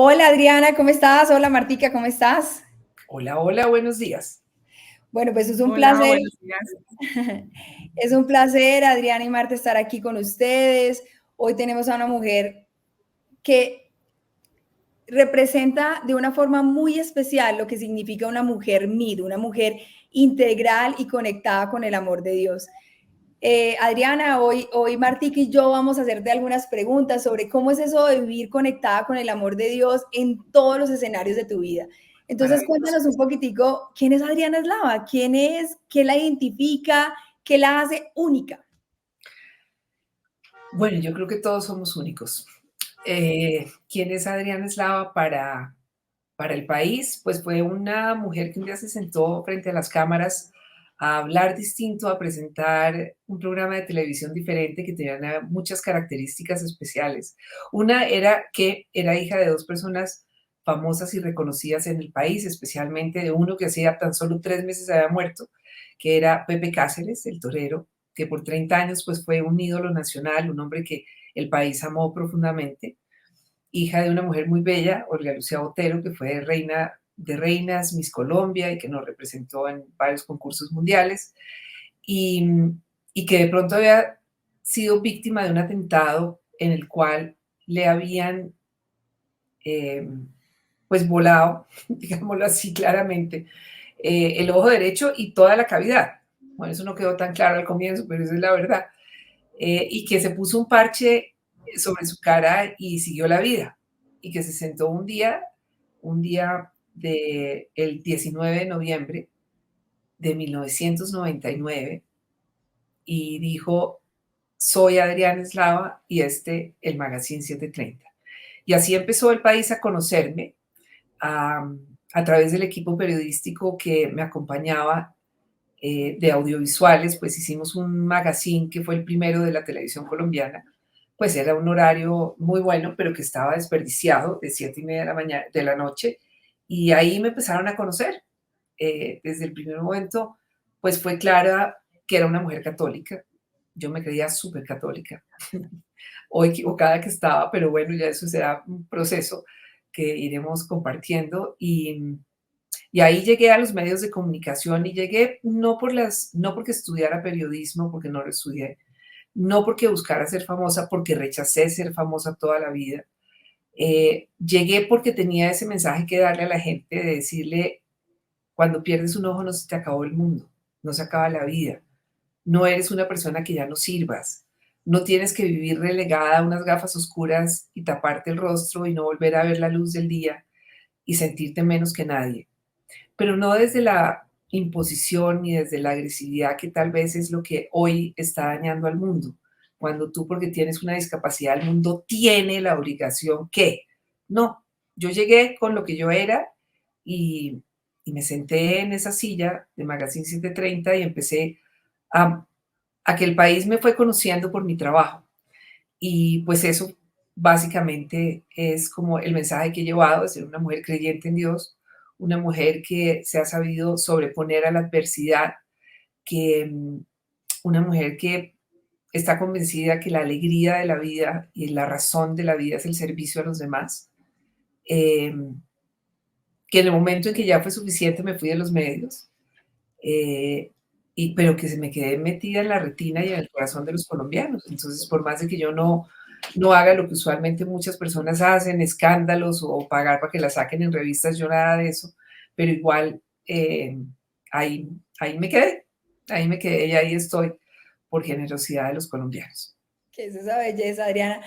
Hola Adriana, ¿cómo estás? Hola Martica, ¿cómo estás? Hola, hola, buenos días. Bueno, pues es un Hola, placer, buenos días. es un placer, Adriana y Marta, estar aquí con ustedes. Hoy tenemos a una mujer que representa de una forma muy especial lo que significa una mujer mid, una mujer integral y conectada con el amor de Dios. Adriana, hoy Martica y yo vamos a hacerte algunas preguntas sobre cómo es eso de vivir conectada con el amor de Dios en todos los escenarios de tu vida. Entonces, Maravilloso. cuéntanos un poquitico, ¿quién es Adriana Eslava? ¿Quién es? ¿Qué la identifica? ¿Qué la hace única? Bueno, yo creo que todos somos únicos. ¿Quién es Adriana Eslava para el país? Pues fue una mujer que un día se sentó frente a las cámaras a hablar distinto, a presentar un programa de televisión diferente que tenía muchas características especiales. Una era que era hija de dos personas famosas y reconocidas en el país, especialmente de uno que hacía tan solo 3 meses había muerto, que era Pepe Cáceres, el torero, que por 30 años pues fue un ídolo nacional, un hombre que el país amó profundamente, hija de una mujer muy bella, Olga Lucía Botero, que fue reina de reinas, Miss Colombia y que nos representó en varios concursos mundiales, y, y que de pronto había sido víctima de un atentado en el cual le habían eh, pues volado, digámoslo así claramente, el ojo derecho y toda la cavidad. Bueno, eso no quedó tan claro al comienzo, pero esa es la verdad. Y que se puso un parche sobre su cara y siguió la vida. Y que se sentó un día del 19 de noviembre de 1999 y dijo, soy Adriana Eslava y el Magazine 730. Y así empezó el país a conocerme a, a través del equipo periodístico que me acompañaba de audiovisuales, pues hicimos un magazine que fue el primero de la televisión colombiana, pues era un horario muy bueno, pero que estaba desperdiciado de 7:30 de la mañana, de la noche, y ahí me empezaron a conocer. Desde el primer momento, pues fue clara que era una mujer católica. Yo me creía súper católica, o equivocada que estaba, pero bueno, ya eso será un proceso que iremos compartiendo. Y ahí llegué a los medios de comunicación y llegué no porque estudiara periodismo, porque no lo estudié, no porque buscara ser famosa, porque rechacé ser famosa toda la vida. Llegué porque tenía ese mensaje que darle a la gente de decirle, cuando pierdes un ojo no se te acabó el mundo, no se acaba la vida, no eres una persona que ya no sirvas, no tienes que vivir relegada a unas gafas oscuras y taparte el rostro y no volver a ver la luz del día y sentirte menos que nadie, pero no desde la imposición ni desde la agresividad que tal vez es lo que hoy está dañando al mundo. Cuando tú, porque tienes una discapacidad, el mundo tiene la obligación que. No, yo llegué con lo que yo era y, y me senté en esa silla de Magazine 730 y empecé a, a que el país me fue conociendo por mi trabajo. Y pues eso básicamente es como el mensaje que he llevado, de ser una mujer creyente en Dios, una mujer que se ha sabido sobreponer a la adversidad, que una mujer que está convencida que la alegría de la vida y la razón de la vida es el servicio a los demás, eh, que en el momento en que ya fue suficiente me fui de los medios, eh, pero que se me quedé metida en la retina y en el corazón de los colombianos. Entonces, por más de que yo no haga lo que usualmente muchas personas hacen, escándalos o pagar para que la saquen en revistas, yo nada de eso, pero igual ahí, ahí me quedé y ahí estoy por generosidad de los colombianos. ¿Qué es esa belleza, Adriana?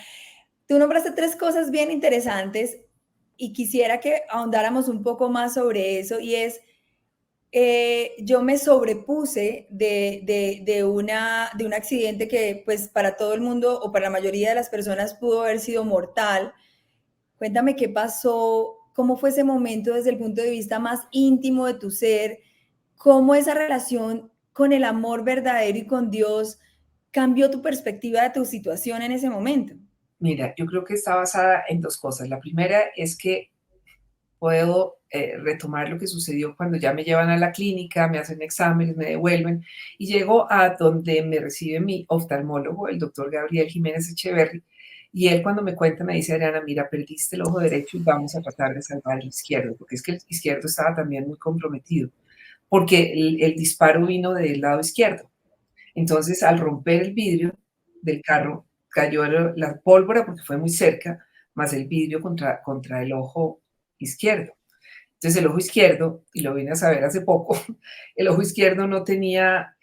Tú nombraste tres cosas bien interesantes y quisiera que ahondáramos un poco más sobre eso y es yo me sobrepuse de un accidente que pues para todo el mundo o para la mayoría de las personas pudo haber sido mortal. Cuéntame qué pasó, cómo fue ese momento desde el punto de vista más íntimo de tu ser, cómo esa relación con el amor verdadero y con Dios cambió tu perspectiva de tu situación en ese momento. Mira, yo creo que está basada en dos cosas. La primera es que puedo retomar lo que sucedió cuando ya me llevan a la clínica, me hacen exámenes, me devuelven y llego a donde me recibe mi oftalmólogo, el doctor Gabriel Jiménez Echeverry, Y él cuando me cuenta me dice, Adriana, mira, perdiste el ojo derecho y vamos a tratar de salvar el izquierdo, porque es que el izquierdo estaba también muy comprometido, porque el disparo vino del lado izquierdo. Entonces, al romper el vidrio del carro, cayó la pólvora porque fue muy cerca, más el vidrio contra el ojo izquierdo. Entonces, el ojo izquierdo, y lo vine a saber hace poco, el ojo izquierdo no tenía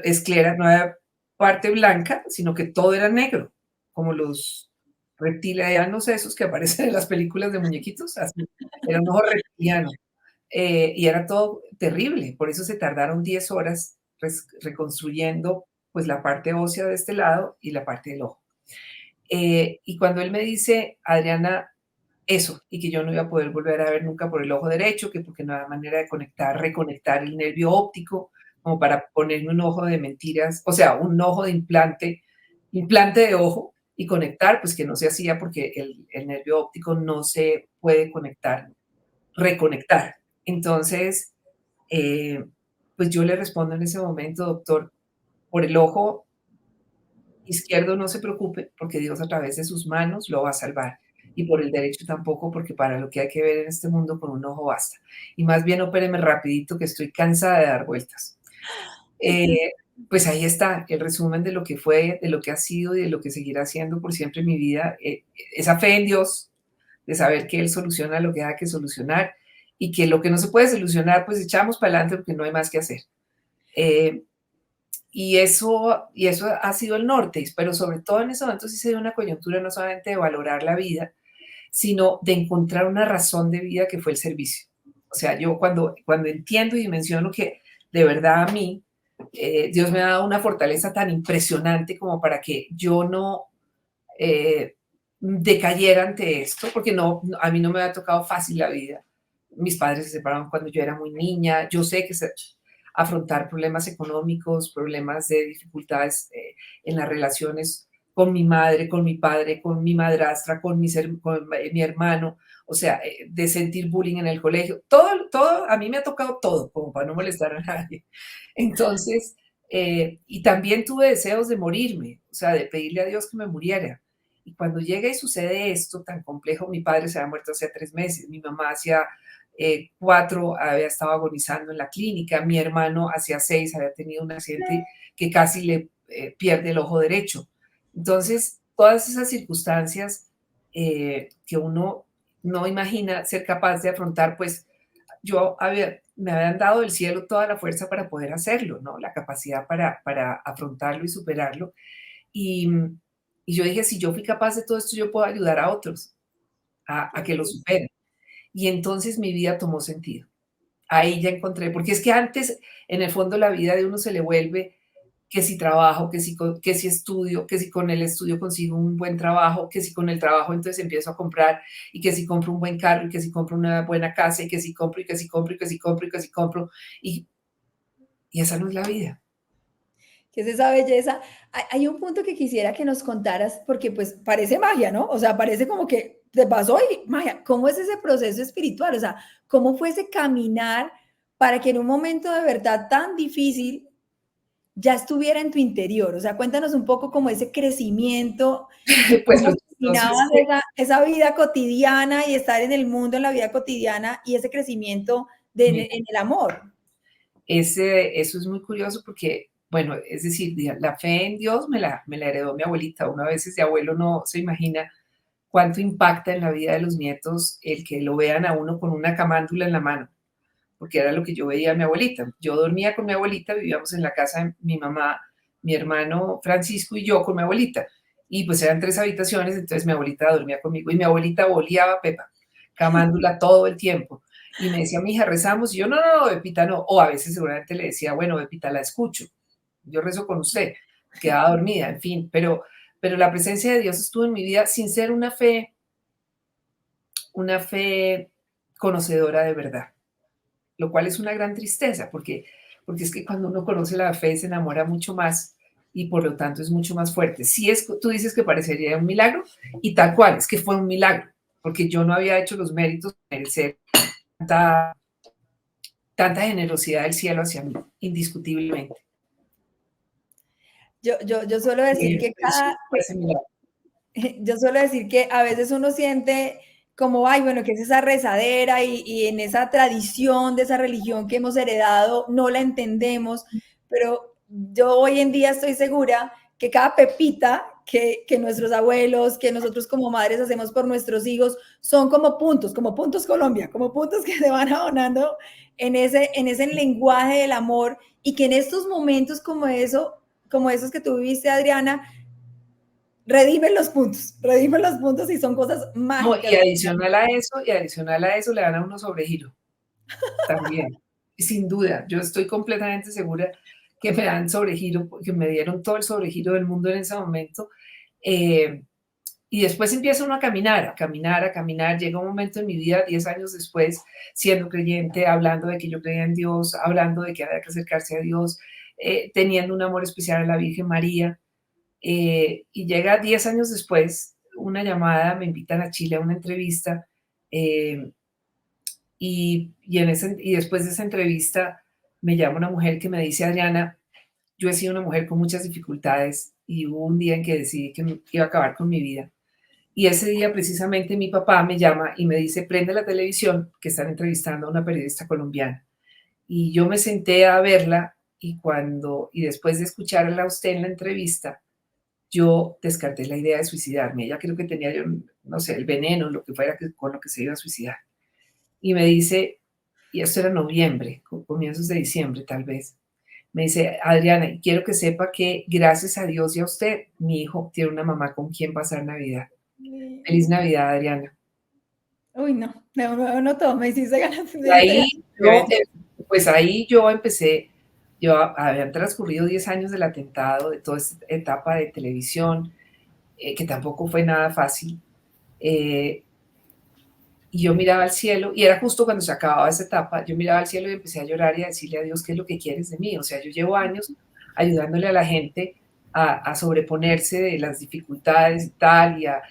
esclera, no había parte blanca, sino que todo era negro, como los reptilianos esos que aparecen en las películas de muñequitos, así, era un ojo reptiliano. Y era todo terrible, por eso se tardaron 10 horas reconstruyendo pues la parte ósea de este lado y la parte del ojo. Y cuando él me dice, Adriana, eso, y que yo no iba a poder volver a ver nunca por el ojo derecho, que porque no había manera de conectar, reconectar el nervio óptico, como para ponerme un ojo de mentiras, o sea, un ojo de implante de ojo y conectar, pues que no se hacía porque el nervio óptico no se puede conectar, reconectar. Entonces, eh, pues yo le respondo en ese momento, doctor, por el ojo izquierdo no se preocupe, porque Dios a través de sus manos lo va a salvar. Y por el derecho tampoco, porque para lo que hay que ver en este mundo con un ojo basta. Y más bien opéreme rapidito, que estoy cansada de dar vueltas. Esto es Eh, pues ahí está el resumen de lo que fue, de lo que ha sido y de lo que seguirá siendo por siempre en mi vida. Esa fe en Dios, de saber que Él soluciona lo que haya que solucionar y que lo que no se puede solucionar, pues echamos para adelante porque no hay más que hacer. Eh, y eso ha sido el norte, pero sobre todo en ese momento sí se dio una coyuntura no solamente de valorar la vida, sino de encontrar una razón de vida que fue el servicio. O sea, yo cuando entiendo y dimensiono que de verdad a mí, Dios me ha dado una fortaleza tan impresionante como para que yo no decayera ante esto, porque a mí no me ha tocado fácil la vida. Mis padres se separaron cuando yo era muy niña. Yo sé que afrontar problemas económicos, problemas de dificultades en las relaciones con mi madre, con mi padre, con mi madrastra, con mi hermano, o sea, de sentir bullying en el colegio, todo, a mí me ha tocado todo, como para no molestar a nadie. Entonces, y también tuve deseos de morirme, o sea, de pedirle a Dios que me muriera. Y cuando llega y sucede esto tan complejo, mi padre se había muerto hace 3 meses, mi mamá hacía 4 había estado agonizando en la clínica, mi hermano hacía 6 había tenido un accidente que casi le pierde el ojo derecho. Entonces, todas esas circunstancias que uno no imagina ser capaz de afrontar, pues me habían dado del cielo toda la fuerza para poder hacerlo, ¿no? La capacidad para afrontarlo y superarlo. Y, y yo dije, si yo fui capaz de todo esto, yo puedo ayudar a otros a que lo superen. Y entonces mi vida tomó sentido. Ahí ya encontré, porque es que antes, en el fondo, la vida de uno se le vuelve que si trabajo, que si estudio, que si con el estudio consigo un buen trabajo, que si con el trabajo entonces empiezo a comprar, y que si compro un buen carro, y que si compro una buena casa, y que si compro, y que si compro, y que si compro, y que si compro, y, y esa no es la vida. que es esa belleza. Hay un punto que quisiera que nos contaras, porque pues parece magia, ¿no? O sea, parece como que te pasó y magia. ¿Cómo es ese proceso espiritual? O sea, ¿cómo fue ese caminar para que en un momento de verdad tan difícil ya estuviera en tu interior? O sea, cuéntanos un poco como ese crecimiento y Pues lo cómo chistoso combinabas es que esa vida cotidiana y estar en el mundo, en la vida cotidiana y ese crecimiento mira, en el amor. eso es muy curioso porque, bueno, es decir, la fe en Dios me la heredó mi abuelita. Uno a veces de abuelo no se imagina cuánto impacta en la vida de los nietos el que lo vean a uno con una camándula en la mano, porque era lo que yo veía a mi abuelita. Yo dormía con mi abuelita, vivíamos en la casa de mi mamá, mi hermano Francisco y yo con mi abuelita. Y pues eran 3 habitaciones, entonces mi abuelita dormía conmigo y mi abuelita boleaba Pepa, camándula todo el tiempo. Y me decía, mi hija, rezamos. Y yo, no, no, no, Pepita, no. O a veces seguramente le decía, bueno, Pepita, la escucho. Yo rezo con usted. Quedaba dormida, en fin. Pero la presencia de Dios estuvo en mi vida sin ser una fe conocedora de verdad, lo cual es una gran tristeza, porque es que cuando uno conoce la fe se enamora mucho más y por lo tanto es mucho más fuerte. Si es, tú dices que parecería un milagro y tal cual, es que fue un milagro, porque yo no había hecho los méritos de merecer tanta, tanta generosidad del cielo hacia mí, indiscutiblemente. Yo suelo decir que Eso fue ese milagro. Yo suelo decir que a veces uno siente como, ay, bueno, que es esa rezadera y en esa tradición de esa religión que hemos heredado no la entendemos, pero yo hoy en día estoy segura que cada pepita que nuestros abuelos, que nosotros como madres hacemos por nuestros hijos, son como puntos Colombia, como puntos que se van abonando en ese lenguaje del amor y que en estos momentos como eso, como esos que tú viviste, Adriana, redimen los puntos y son cosas No, mágicas. y adicional a eso le dan a uno sobregiro también. Sin duda, yo estoy completamente segura que me dan sobregiro, porque me dieron todo el sobregiro del mundo en ese momento. Eh, y después empieza uno a caminar, a caminar, a caminar. Llega un momento en mi vida, 10 años después, siendo creyente, hablando de que yo creía en Dios, hablando de que había que acercarse a Dios, teniendo un amor especial a la Virgen María. Y llega 10 años después, una llamada, me invitan a Chile a una entrevista. eh, y después de esa entrevista me llama una mujer que me dice, Adriana, yo he sido una mujer con muchas dificultades y hubo un día en que decidí que iba a acabar con mi vida. Y ese día precisamente mi papá me llama y me dice, prende la televisión, que están entrevistando a una periodista colombiana. Y yo me senté a verla y después de escucharla a usted en la entrevista, yo descarté la idea de suicidarme. Ella creo que tenía, yo no sé, el veneno, lo que fuera con lo que se iba a suicidar. Y me dice, y esto era noviembre, comienzos de diciembre tal vez, me dice, Adriana, y quiero que sepa que gracias a Dios y a usted, mi hijo tiene una mamá con quien pasar Navidad. Feliz Navidad, Adriana. Uy, no, no todo, me hiciste ganas, Y me diste ganas de llorar. pues ahí yo empecé, habían transcurrido 10 años del atentado, de toda esta etapa de televisión, que tampoco fue nada fácil. eh, Y yo miraba al cielo, y era justo cuando se acababa esa etapa, yo miraba al cielo y empecé a llorar y a decirle a Dios qué es lo que quieres de mí. O sea, yo llevo años ayudándole a la gente a sobreponerse de las dificultades y tal, y a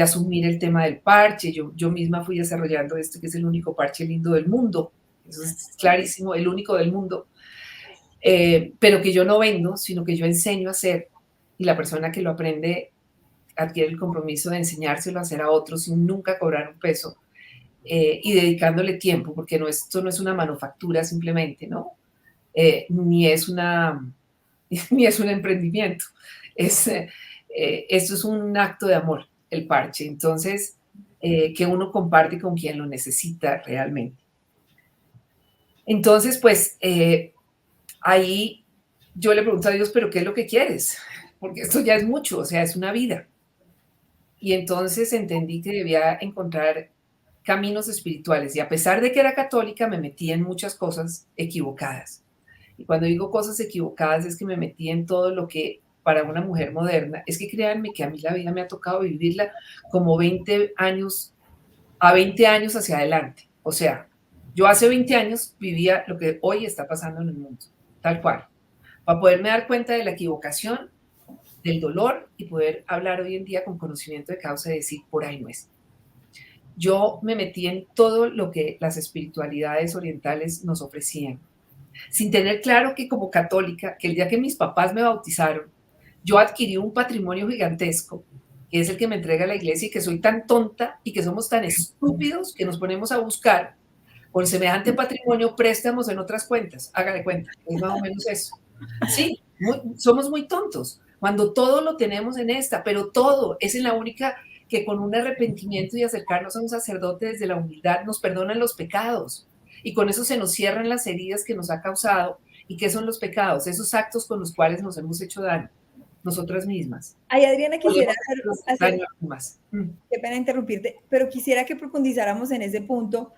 asumir el tema del parche. Yo misma fui desarrollando este, que es el único parche lindo del mundo. Eso es clarísimo, el único del mundo. Pero que yo no vendo, sino que yo enseño a hacer, y la persona que lo aprende adquiere el compromiso de enseñárselo a hacer a otros sin nunca cobrar un peso. Y dedicándole tiempo, porque esto no es una manufactura simplemente, ¿no? Ni, es ni es un emprendimiento, esto es un acto de amor, el parche, entonces, que uno comparte con quien lo necesita realmente. Entonces, pues, ahí yo le pregunto a Dios, pero ¿qué es lo que quieres? Porque esto ya es mucho, o sea, es una vida. Y entonces entendí que debía encontrar caminos espirituales. Y a pesar de que era católica, me metí en muchas cosas equivocadas. Y cuando digo cosas equivocadas es que me metí en todo lo que para una mujer moderna, es que créanme que a mí la vida me ha tocado vivirla como 20 años, a 20 años hacia adelante. O sea, yo hace 20 años vivía lo que hoy está pasando en el mundo, tal cual. Para poderme dar cuenta de la equivocación, del dolor y poder hablar hoy en día con conocimiento de causa y decir, por ahí no es. Yo me metí en todo lo que las espiritualidades orientales nos ofrecían, sin tener claro que como católica, que el día que mis papás me bautizaron, yo adquirí un patrimonio gigantesco, que es el que me entrega la iglesia, y que soy tan tonta y que somos tan estúpidos que nos ponemos a buscar por semejante patrimonio préstamos en otras cuentas. Hágale cuenta, es más o menos eso. Sí, somos muy tontos, cuando todo lo tenemos en esta, pero todo es en la única que con un arrepentimiento y acercarnos a un sacerdote desde la humildad nos perdonan los pecados. Y con eso se nos cierran las heridas que nos ha causado. ¿Y qué son los pecados? Esos actos con los cuales nos hemos hecho daño, nosotras mismas. Ay, Adriana, quisiera Podemos hacernos hacer, daño a más. qué pena interrumpirte, pero quisiera que profundizáramos en ese punto,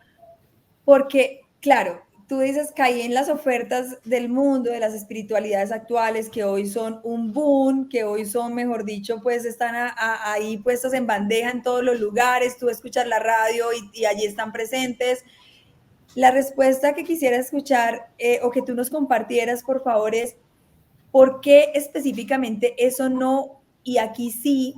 porque, claro, tú dices, caí en las ofertas del mundo, de las espiritualidades actuales, que hoy son un boom, que hoy son, mejor dicho, pues están ahí puestos en bandeja en todos los lugares, tú escuchas la radio y allí están presentes. La respuesta que quisiera escuchar o que tú nos compartieras, por favor, es ¿por qué específicamente eso no y aquí sí?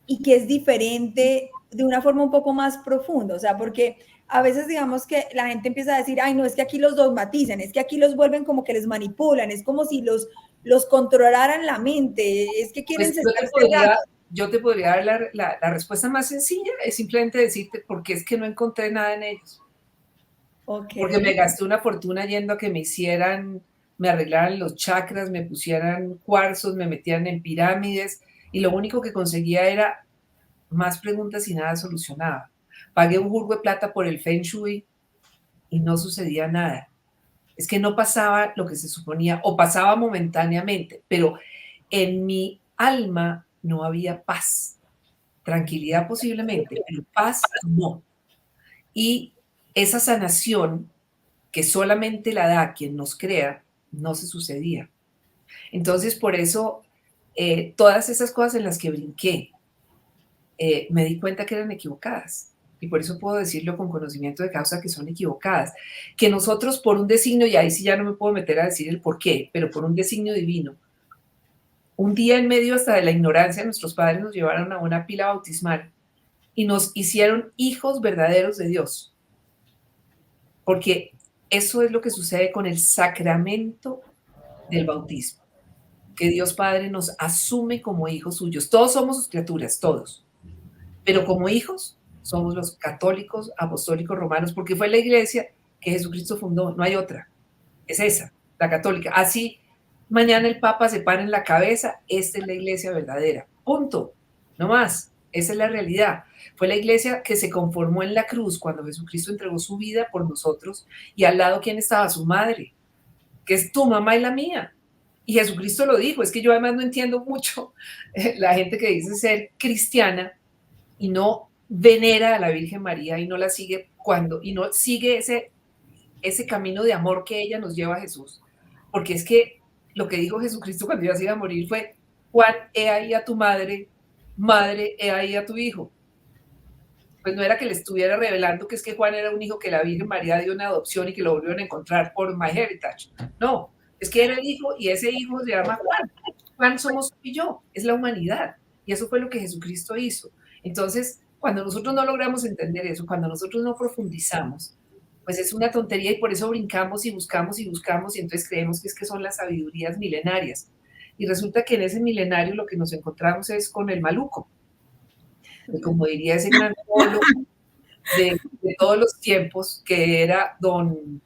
Y que es diferente de una forma un poco más profunda. O sea, porque a veces digamos que la gente empieza a decir, ay, no, es que aquí los dogmatizan, es que aquí los vuelven como que les manipulan, es como si los controlaran la mente, es que quieren Pues estar cegados. yo te podría dar la respuesta más sencilla, es simplemente decirte porque es que no encontré nada en ellos. Ok. Porque me gasté una fortuna yendo a que me arreglaran los chakras, me pusieran cuarzos, me metieran en pirámides y lo único que conseguía era más preguntas y nada solucionaba. Pagué un burgo de plata por el Feng Shui y no sucedía nada. Es que no pasaba lo que se suponía o pasaba momentáneamente, pero en mi alma no había paz. Tranquilidad posiblemente, pero paz no. Y esa sanación que solamente la da quien nos crea, no se sucedía. Entonces, por eso, todas esas cosas en las que brinqué, me di cuenta que eran equivocadas. Y por eso puedo decirlo con conocimiento de causa que son equivocadas. Que nosotros por un designio, y ahí sí ya no me puedo meter a decir el por qué, pero por un designio divino, un día en medio hasta de la ignorancia, nuestros padres nos llevaron a una pila bautismal y nos hicieron hijos verdaderos de Dios. Porque eso es lo que sucede con el sacramento del bautismo, que Dios Padre nos asume como hijos suyos. Todos somos sus criaturas, todos. Pero como hijos somos los católicos, apostólicos, romanos, porque fue la iglesia que Jesucristo fundó, no hay otra. Es esa, la católica. Así mañana el Papa se para en la cabeza, esta es la iglesia verdadera. Punto. No más. Esa es la realidad. Fue la iglesia que se conformó en la cruz cuando Jesucristo entregó su vida por nosotros y al lado, ¿quién estaba? Su madre, que es tu mamá y la mía. Y Jesucristo lo dijo, es que yo además no entiendo mucho la gente que dice ser cristiana y no venera a la Virgen María y no la sigue y no sigue ese camino de amor que ella nos lleva a Jesús. Porque es que lo que dijo Jesucristo cuando iba a ir a morir fue, Juan, he ahí a tu madre, madre, he ahí a tu hijo. Pues no era que le estuviera revelando que es que Juan era un hijo que la Virgen María dio una adopción y que lo volvieron a encontrar por MyHeritage. No, es que era el hijo y ese hijo se llama Juan. Juan somos tú y yo, es la humanidad. Y eso fue lo que Jesucristo hizo. Entonces, cuando nosotros no logramos entender eso, cuando nosotros no profundizamos, pues es una tontería y por eso brincamos y buscamos y buscamos y entonces creemos que es que son las sabidurías milenarias. Y resulta que en ese milenario lo que nos encontramos es con el maluco. Y como diría ese gran teólogo de todos los tiempos, que era don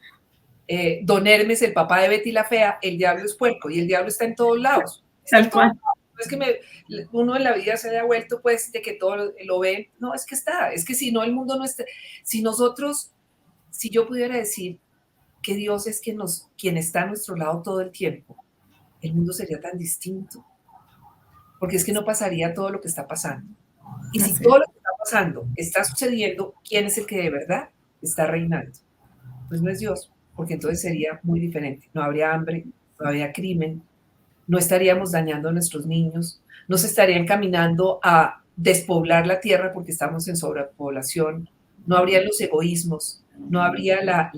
Hermes, el papá de Betty la Fea, el diablo es puerco y el diablo está en todos lados. Está en todos lados. No es que uno en la vida se haya vuelto pues de que todo lo ve, no, es que está, es que si no el mundo no está, si yo pudiera decir que Dios es quien está a nuestro lado todo el tiempo, el mundo sería tan distinto, porque es que no pasaría todo lo que está pasando. Y si todo lo que está pasando está sucediendo, ¿quién es el que de verdad está reinando? Pues no es Dios, porque entonces sería muy diferente. No habría hambre, no habría crimen, no estaríamos dañando a nuestros niños, no se estarían caminando a despoblar la tierra porque estamos en sobrepoblación, no habría los egoísmos, no habría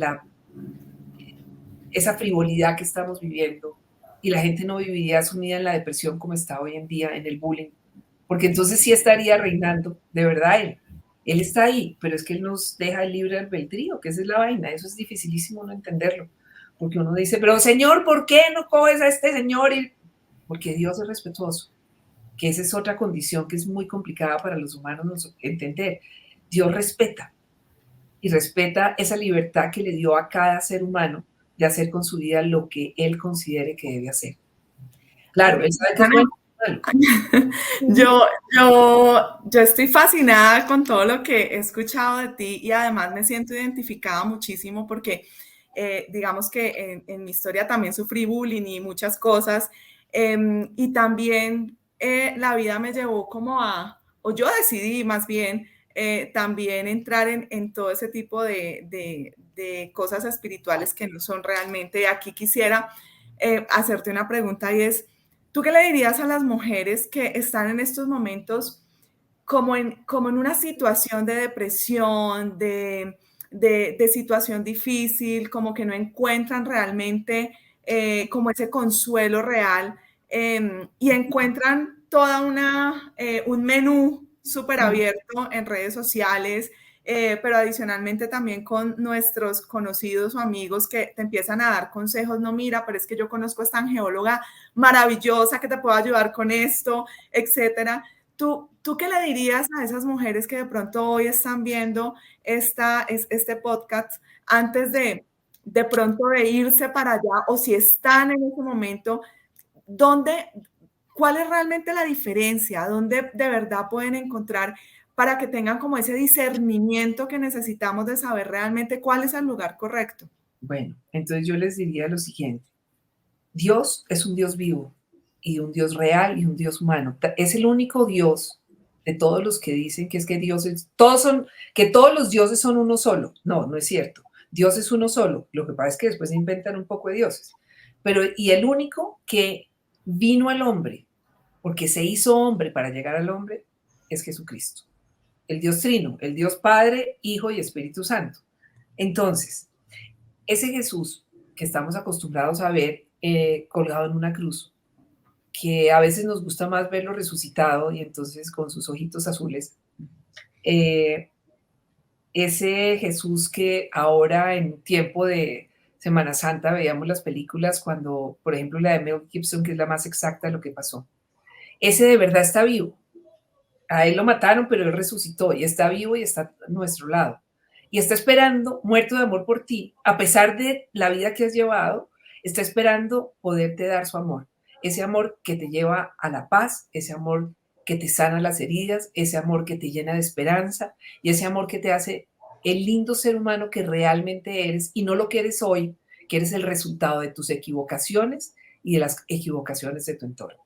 esa frivolidad que estamos viviendo y la gente no viviría sumida en la depresión como está hoy en día, en el bullying, porque entonces sí estaría reinando, de verdad él está ahí, pero es que él nos deja el libre albedrío, que esa es la vaina, eso es dificilísimo no entenderlo, porque uno dice, pero Señor, ¿por qué no coges a este señor? Porque Dios es respetuoso, que esa es otra condición que es muy complicada para los humanos entender. Dios respeta, y respeta esa libertad que le dio a cada ser humano de hacer con su vida lo que él considere que debe hacer. Claro, él sabe que es bueno. Yo estoy fascinada con todo lo que he escuchado de ti y además me siento identificada muchísimo porque digamos que en mi historia también sufrí bullying y muchas cosas y también la vida me llevó como o yo decidí más bien también entrar en todo ese tipo de cosas espirituales que no son realmente. Aquí quisiera hacerte una pregunta y es, ¿tú qué le dirías a las mujeres que están en estos momentos como en una situación de depresión, de situación difícil, como que no encuentran realmente como ese consuelo real y encuentran toda un menú súper abierto en redes sociales, pero adicionalmente también con nuestros conocidos o amigos que te empiezan a dar consejos, no, mira, pero es que yo conozco a esta angeóloga maravillosa que te puede ayudar con esto, etcétera. ¿Tú qué le dirías a esas mujeres que de pronto hoy están viendo este podcast antes de pronto de irse para allá, o si están en ese momento, cuál es realmente la diferencia? ¿Dónde de verdad pueden encontrar para que tengan como ese discernimiento que necesitamos de saber realmente cuál es el lugar correcto? Bueno, entonces yo les diría lo siguiente. Dios es un Dios vivo y un Dios real y un Dios humano. Es el único Dios de todos los que dicen que es que Dios es, que todos los dioses son uno solo. No, no es cierto. Dios es uno solo. Lo que pasa es que después inventan un poco de dioses. Pero, y el único que vino al hombre, porque se hizo hombre para llegar al hombre, es Jesucristo. El Dios Trino, el Dios Padre, Hijo y Espíritu Santo. Entonces, ese Jesús que estamos acostumbrados a ver colgado en una cruz, que a veces nos gusta más verlo resucitado y entonces con sus ojitos azules, ese Jesús que ahora en tiempo de Semana Santa veíamos las películas cuando, por ejemplo, la de Mel Gibson, que es la más exacta de lo que pasó, ese de verdad está vivo. A él lo mataron, pero él resucitó y está vivo y está a nuestro lado. Y está esperando, muerto de amor por ti, a pesar de la vida que has llevado, está esperando poderte dar su amor. Ese amor que te lleva a la paz, ese amor que te sana las heridas, ese amor que te llena de esperanza y ese amor que te hace el lindo ser humano que realmente eres y no lo que eres hoy, que eres el resultado de tus equivocaciones y de las equivocaciones de tu entorno.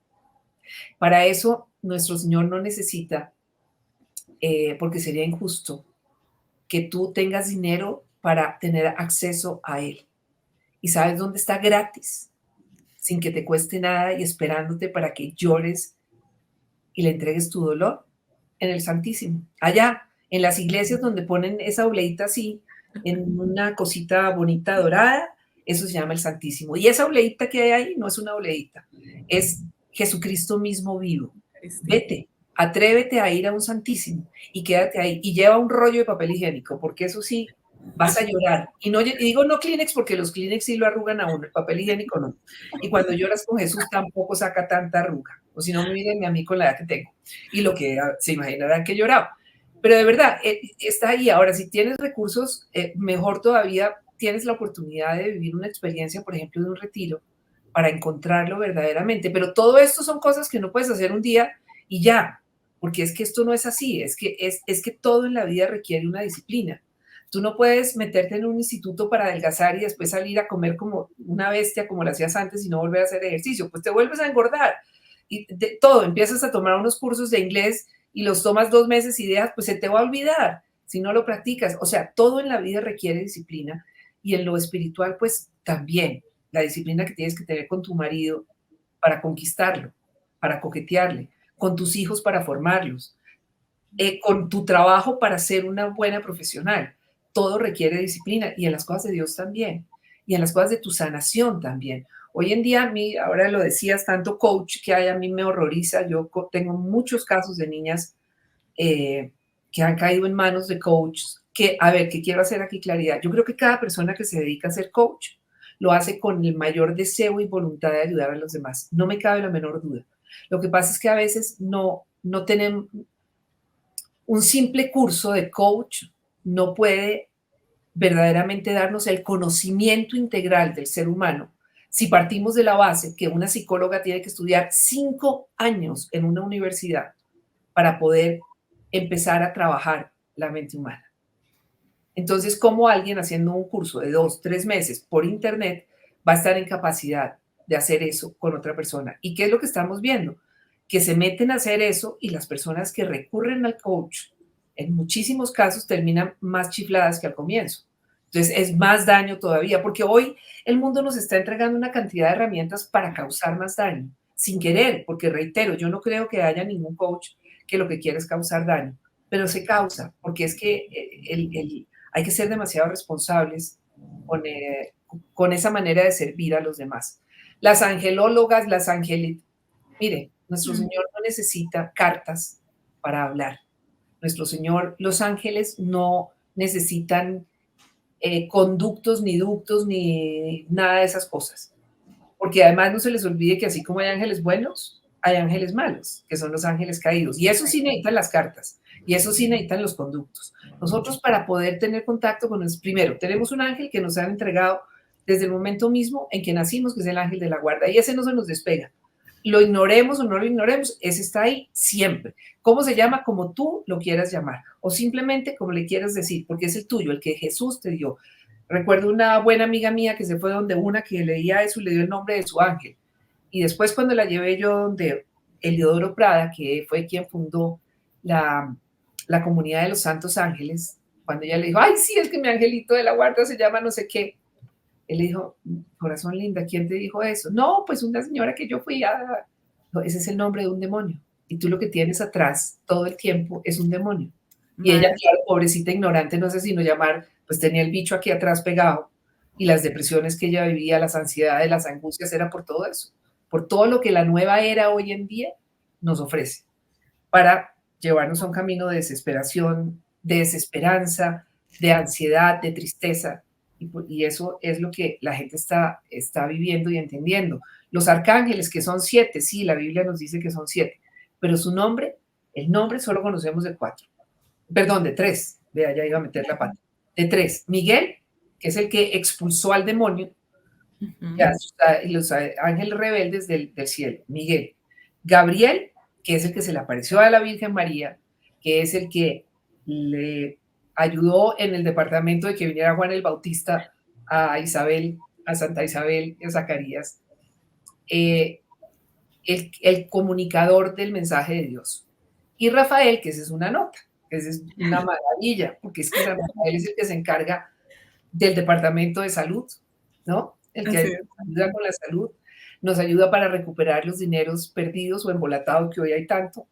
Para eso, nuestro Señor no necesita, porque sería injusto, que tú tengas dinero para tener acceso a Él. ¿Y sabes dónde está gratis? Sin que te cueste nada y esperándote para que llores y le entregues tu dolor. En el Santísimo. Allá, en las iglesias donde ponen esa obleita así, en una cosita bonita dorada, eso se llama el Santísimo. Y esa obleita que hay ahí no es una obleita, es Jesucristo mismo vivo. Vete, atrévete a ir a un Santísimo y quédate ahí y lleva un rollo de papel higiénico, porque eso sí, vas a llorar. Y digo no Kleenex porque los Kleenex sí lo arrugan a uno, el papel higiénico no. Y cuando lloras con Jesús tampoco saca tanta arruga. O si no, mírenme a mí con la edad que tengo. Y lo que se imaginarán que lloraba. Pero de verdad, está ahí. Ahora, si tienes recursos, mejor todavía tienes la oportunidad de vivir una experiencia, por ejemplo, de un retiro, para encontrarlo verdaderamente. Pero todo esto son cosas que no puedes hacer un día y ya, porque es que esto no es así, es que todo en la vida requiere una disciplina. Tú no puedes meterte en un instituto para adelgazar y después salir a comer como una bestia, como lo hacías antes, y no volver a hacer ejercicio, pues te vuelves a engordar. Y todo, empiezas a tomar unos cursos de inglés y los tomas 2 meses y dejas, pues se te va a olvidar si no lo practicas. O sea, todo en la vida requiere disciplina y en lo espiritual, pues también la disciplina que tienes que tener con tu marido para conquistarlo, para coquetearle, con tus hijos para formarlos, con tu trabajo para ser una buena profesional. Todo requiere disciplina y en las cosas de Dios también y en las cosas de tu sanación también. Hoy en día, a mí, ahora lo decías, tanto coach que hay, a mí me horroriza. Yo tengo muchos casos de niñas que han caído en manos de coaches que, a ver, ¿qué quiero hacer aquí claridad? Yo creo que cada persona que se dedica a ser coach lo hace con el mayor deseo y voluntad de ayudar a los demás. No me cabe la menor duda. Lo que pasa es que a veces no tenemos un simple curso de coach, no puede verdaderamente darnos el conocimiento integral del ser humano si partimos de la base que una psicóloga tiene que estudiar 5 años en una universidad para poder empezar a trabajar la mente humana. Entonces, ¿cómo alguien haciendo un curso de 2, 3 meses por internet va a estar en capacidad de hacer eso con otra persona? ¿Y qué es lo que estamos viendo? Que se meten a hacer eso y las personas que recurren al coach en muchísimos casos terminan más chifladas que al comienzo. Entonces es más daño todavía, porque hoy el mundo nos está entregando una cantidad de herramientas para causar más daño, sin querer, porque reitero, yo no creo que haya ningún coach que lo que quiera es causar daño, pero se causa, porque es que hay que ser demasiado responsables con esa manera de servir a los demás. Las angelólogas, mire, nuestro Señor no necesita cartas para hablar. Nuestro Señor, los ángeles no necesitan conductos, ni ductos, ni nada de esas cosas. Porque además no se les olvide que así como hay ángeles buenos, hay ángeles malos, que son los ángeles caídos. Y eso sí necesitan las cartas, y eso sí necesitan los conductos. Nosotros, para poder tener contacto con ellos, primero, tenemos un ángel que nos han entregado desde el momento mismo en que nacimos, que es el ángel de la guarda, y ese no se nos despega. Lo ignoremos o no lo ignoremos, ese está ahí siempre. ¿Cómo se llama? Como tú lo quieras llamar, o simplemente como le quieras decir, porque es el tuyo, el que Jesús te dio. Recuerdo una buena amiga mía que se fue donde una que leía eso y le dio el nombre de su ángel. Y después, cuando la llevé yo donde Eliodoro Prada, que fue quien fundó la comunidad de los Santos Ángeles, cuando ella le dijo, ay, sí, es que mi angelito de la guarda se llama no sé qué, él le dijo, corazón linda, ¿quién te dijo eso? No, pues una señora que yo fui a... No, ese es el nombre de un demonio. Y tú lo que tienes atrás todo el tiempo es un demonio. Y ella, claro, pobrecita ignorante, no sé si no llamar, pues tenía el bicho aquí atrás pegado. Y las depresiones que ella vivía, las ansiedades, las angustias, era por todo eso. Por todo lo que la nueva era hoy en día nos ofrece. Para llevarnos a un camino de desesperación, de desesperanza, de ansiedad, de tristeza. Y eso es lo que la gente está viviendo y entendiendo. Los arcángeles, que son 7, sí, la Biblia nos dice que son 7, pero su nombre, el nombre solo conocemos de 4. Perdón, de 3. Vea, ya iba a meter la pata. De 3. Miguel, que es el que expulsó al demonio, los ángeles rebeldes del cielo. Miguel. Gabriel, que es el que se le apareció a la Virgen María, que es el que le ayudó en el departamento de que viniera Juan el Bautista a Isabel, a Santa Isabel y a Zacarías, el comunicador del mensaje de Dios. Y Rafael, que esa es una nota, esa es una maravilla, porque es que Rafael es el que se encarga del departamento de salud, ¿no? El que ayuda con la salud, nos ayuda para recuperar los dineros perdidos o embolatados que hoy hay tanto,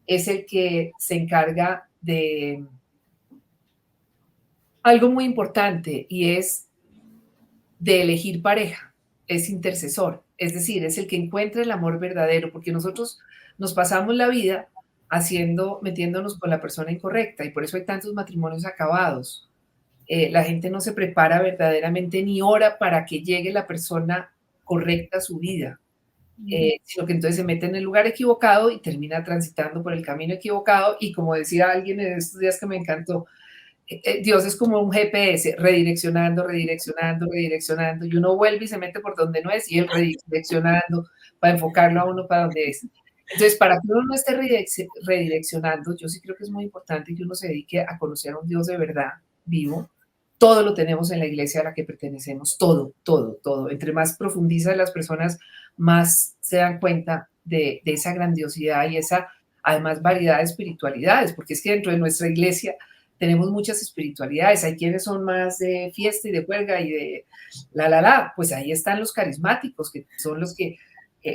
es el que se encarga de algo muy importante y es de elegir pareja, es intercesor, es decir, es el que encuentra el amor verdadero, porque nosotros nos pasamos la vida metiéndonos con la persona incorrecta y por eso hay tantos matrimonios acabados. La gente no se prepara verdaderamente ni ora para que llegue la persona correcta a su vida, sino que entonces se mete en el lugar equivocado y termina transitando por el camino equivocado y como decía alguien en estos días que me encantó, Dios es como un GPS, redireccionando, redireccionando, redireccionando, y uno vuelve y se mete por donde no es, y él redireccionando para enfocarlo a uno para donde es. Entonces, para que uno no esté redireccionando, yo sí creo que es muy importante que uno se dedique a conocer a un Dios de verdad, vivo. Todo lo tenemos en la iglesia a la que pertenecemos, todo, todo, todo. Entre más profundizan las personas, más se dan cuenta de esa grandiosidad y esa, además, variedad de espiritualidades, porque es que dentro de nuestra iglesia tenemos muchas espiritualidades, hay quienes son más de fiesta y de juerga y de pues ahí están los carismáticos, que son los que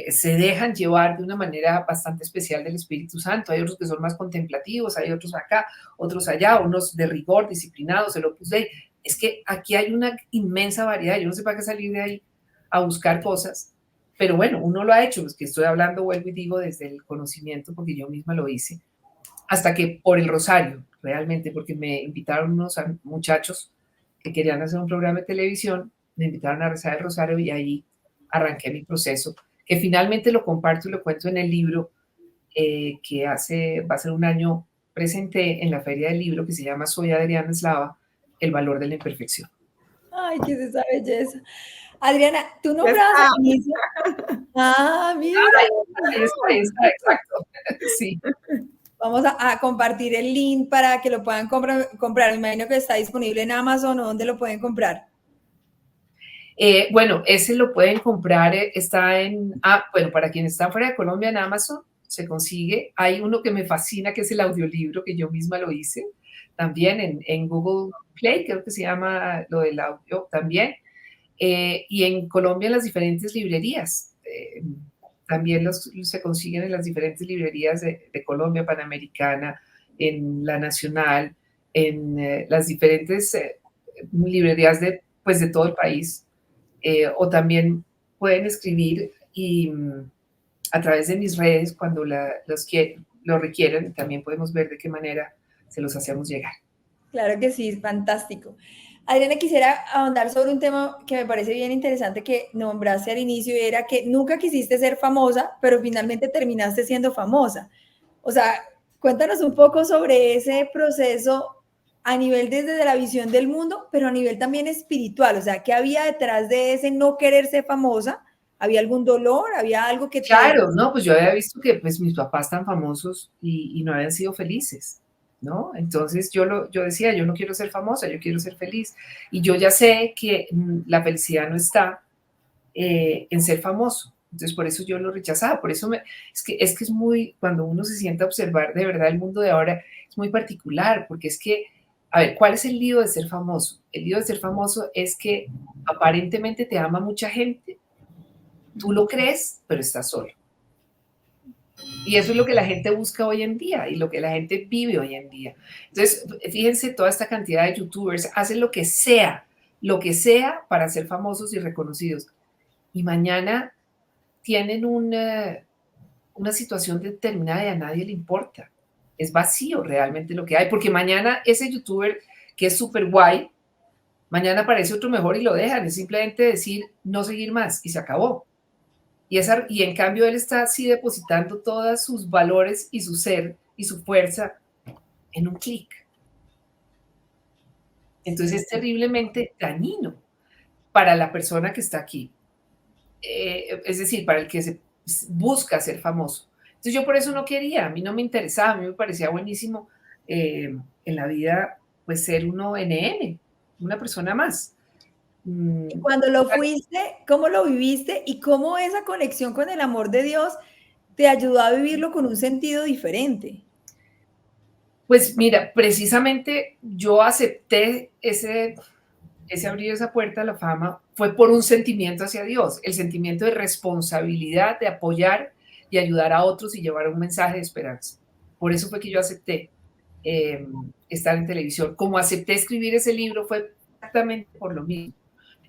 se dejan llevar de una manera bastante especial del Espíritu Santo, hay otros que son más contemplativos, hay otros acá, otros allá, unos de rigor, disciplinados, el Opus Dei. Es que aquí hay una inmensa variedad, yo no sé para qué salir de ahí a buscar cosas, pero bueno, uno lo ha hecho, pues que estoy hablando, vuelvo y digo, desde el conocimiento, porque yo misma lo hice, hasta que por el rosario, realmente, porque me invitaron unos muchachos que querían hacer un programa de televisión, me invitaron a rezar el rosario y ahí arranqué mi proceso, que finalmente lo comparto y lo cuento en el libro que va a ser un año, presenté en la Feria del Libro que se llama Soy Adriana Eslava, el valor de la imperfección. Ay, qué es esa belleza. Adriana, tú nombrabas al inicio. Ah, mira. Ahí está, exacto. Sí. Vamos a compartir el link para que lo puedan comprar. Me imagino que está disponible en Amazon o dónde lo pueden comprar. Bueno, ese lo pueden comprar, está bueno, para quienes están fuera de Colombia en Amazon, se consigue. Hay uno que me fascina, que es el audiolibro, que yo misma lo hice, también en Google Play, creo que se llama lo del audio también. Y en Colombia en las diferentes librerías. También se consiguen en las diferentes librerías de Colombia, Panamericana, en la Nacional, en las diferentes librerías de todo el país. O también pueden escribir y a través de mis redes, cuando lo requieren, también podemos ver de qué manera se los hacemos llegar. Claro que sí, fantástico. Adriana, quisiera ahondar sobre un tema que me parece bien interesante que nombraste al inicio, y era que nunca quisiste ser famosa, pero finalmente terminaste siendo famosa. O sea, cuéntanos un poco sobre ese proceso a nivel desde la visión del mundo, pero a nivel también espiritual. O sea, ¿qué había detrás de ese no querer ser famosa? ¿Había algún dolor? ¿Había algo que te... Claro, no, pues yo había visto que pues mis papás tan famosos y no habían sido felices, ¿no? Entonces yo decía, yo no quiero ser famosa, yo quiero ser feliz. Y yo ya sé que la felicidad no está en ser famoso. Entonces por eso yo lo rechazaba, por eso es muy, cuando uno se sienta a observar de verdad el mundo de ahora, es muy particular, porque es que, a ver, ¿cuál es el lío de ser famoso? El lío de ser famoso es que aparentemente te ama mucha gente, tú lo crees, pero estás solo. Y eso es lo que la gente busca hoy en día y lo que la gente vive hoy en día. Entonces, fíjense, toda esta cantidad de youtubers hacen lo que sea para ser famosos y reconocidos. Y mañana tienen una situación determinada y a nadie le importa. Es vacío realmente lo que hay, porque mañana ese youtuber que es súper guay, mañana aparece otro mejor y lo dejan. Es simplemente decir no seguir más y se acabó. Y en cambio él está así depositando todos sus valores y su ser y su fuerza en un clic. Entonces es terriblemente dañino para la persona que está aquí. Es decir, para el que se busca ser famoso. Entonces yo por eso no quería, a mí no me interesaba, a mí me parecía buenísimo en la vida pues ser uno NN, una persona más. Cuando lo fuiste, ¿cómo lo viviste y cómo esa conexión con el amor de Dios te ayudó a vivirlo con un sentido diferente? Pues mira, precisamente yo acepté ese abrir esa puerta a la fama fue por un sentimiento hacia Dios, el sentimiento de responsabilidad, de apoyar y ayudar a otros y llevar un mensaje de esperanza. Por eso fue que yo acepté estar en televisión. Como acepté escribir ese libro fue exactamente por lo mismo.